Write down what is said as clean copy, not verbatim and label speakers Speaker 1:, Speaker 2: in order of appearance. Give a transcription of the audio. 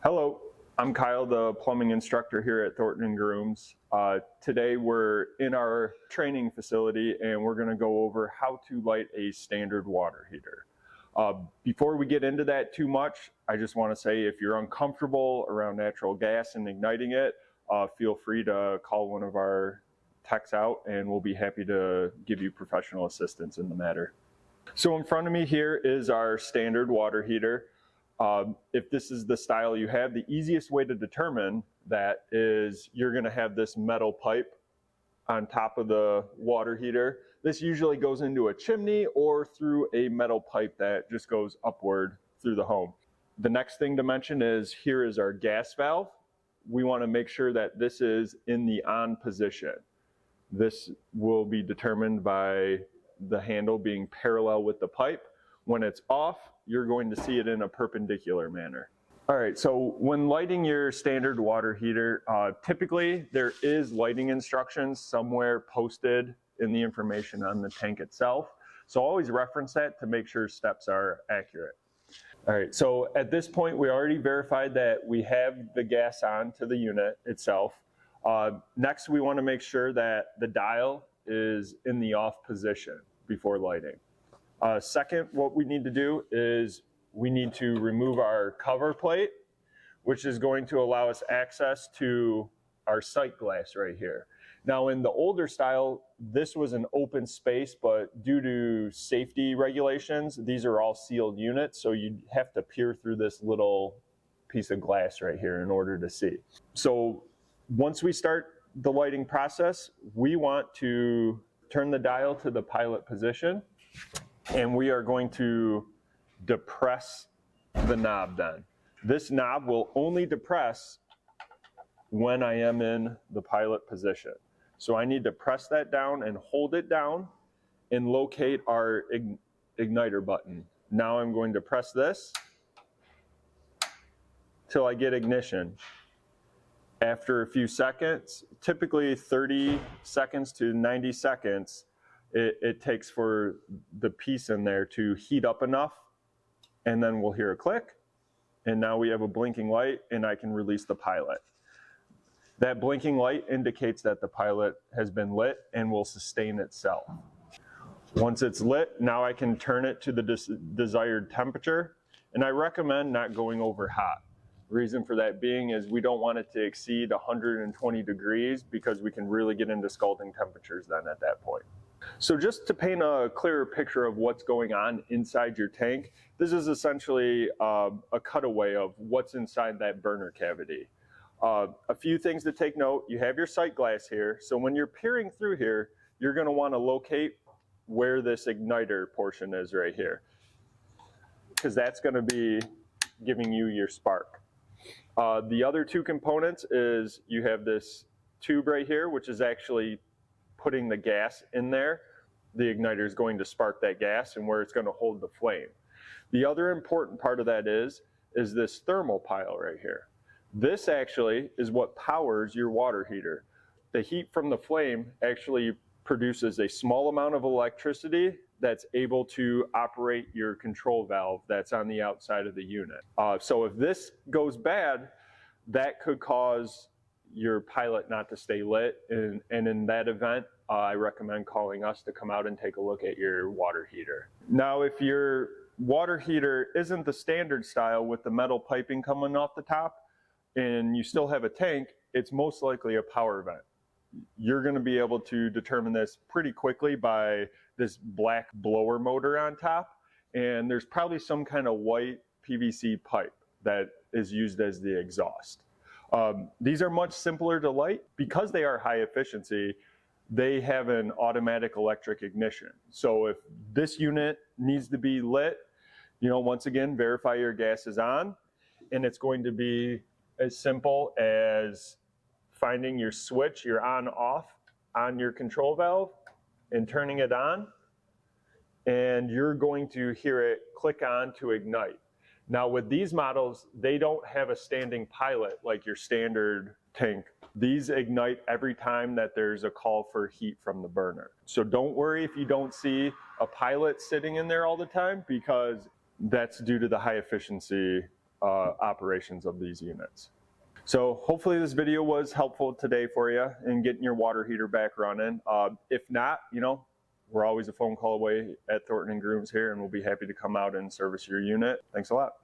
Speaker 1: Hello, I'm Kyle, the plumbing instructor here at Thornton & Grooms. Today we're in our training facility and we're going to go over how to light a standard water heater. Before we get into that too much, I just want to say if you're uncomfortable around natural gas and igniting it, feel free to call one of our techs out and we'll be happy to give you professional assistance in the matter. So in front of me here is our standard water heater. If this is the style you have, the easiest way to determine that is you're going to have this metal pipe on top of the water heater. This usually goes into a chimney or through a metal pipe that just goes upward through the home. The next thing to mention is here is our gas valve. We want to make sure that this is in the on position. This will be determined by the handle being parallel with the pipe. When it's off, you're going to see it in a perpendicular manner. All right, so when lighting your standard water heater, typically there is lighting instructions somewhere posted in the information on the tank itself. So always reference that to make sure steps are accurate. All right, so at this point, we already verified that we have the gas on to the unit itself. Next, we want to make sure that the dial is in the off position before lighting. Second, what we need to do is we need to remove our cover plate, which is going to allow us access to our sight glass right here. Now in the older style, this was an open space, but due to safety regulations, these are all sealed units, so you have to peer through this little piece of glass right here in order to see. So once we start the lighting process, we want to turn the dial to the pilot position. And we are going to depress the knob then. This knob will only depress when I am in the pilot position. So I need to press that down and hold it down and locate our igniter button. Now I'm going to press this till I get ignition. After a few seconds, typically 30 seconds to 90 seconds, it takes for the piece in there to heat up enough, and then we'll hear a click, and now we have a blinking light, and I can release the pilot. That blinking light indicates that the pilot has been lit and will sustain itself. Once it's lit, now I can turn it to the desired temperature, and I recommend not going over hot. The reason for that being is we don't want it to exceed 120 degrees because we can really get into scalding temperatures then at that point. So just to paint a clearer picture of what's going on inside your tank, this is essentially a cutaway of what's inside that burner cavity. A few things to take note: you have your sight glass here, so when you're peering through here, you're going to want to locate where this igniter portion is right here, because that's going to be giving you your spark. The other two components is you have this tube right here, which is actually putting the gas in there. The igniter is going to spark that gas and where it's going to hold the flame. The other important part of that is this thermal pile right here. This actually is what powers your water heater. The heat from the flame actually produces a small amount of electricity that's able to operate your control valve that's on the outside of the unit. So if this goes bad, that could cause your pilot not to stay lit, and in that event, I recommend calling us to come out and take a look at your water heater. Now, if your water heater isn't the standard style with the metal piping coming off the top, and you still have a tank, it's most likely a power vent. You're going to be able to determine this pretty quickly by this black blower motor on top, and there's probably some kind of white PVC pipe that is used as the exhaust. These are much simpler to light. Because they are high efficiency, they have an automatic electric ignition. So if this unit needs to be lit, once again, verify your gas is on, and it's going to be as simple as finding your switch, your on-off on your control valve and turning it on, and you're going to hear it click on to ignite. Now with these models, they don't have a standing pilot like your standard tank. These ignite every time that there's a call for heat from the burner. So don't worry if you don't see a pilot sitting in there all the time, because that's due to the high efficiency operations of these units. So hopefully this video was helpful today for you in getting your water heater back running. If not, we're always a phone call away at Thornton & Grooms here, and we'll be happy to come out and service your unit. Thanks a lot.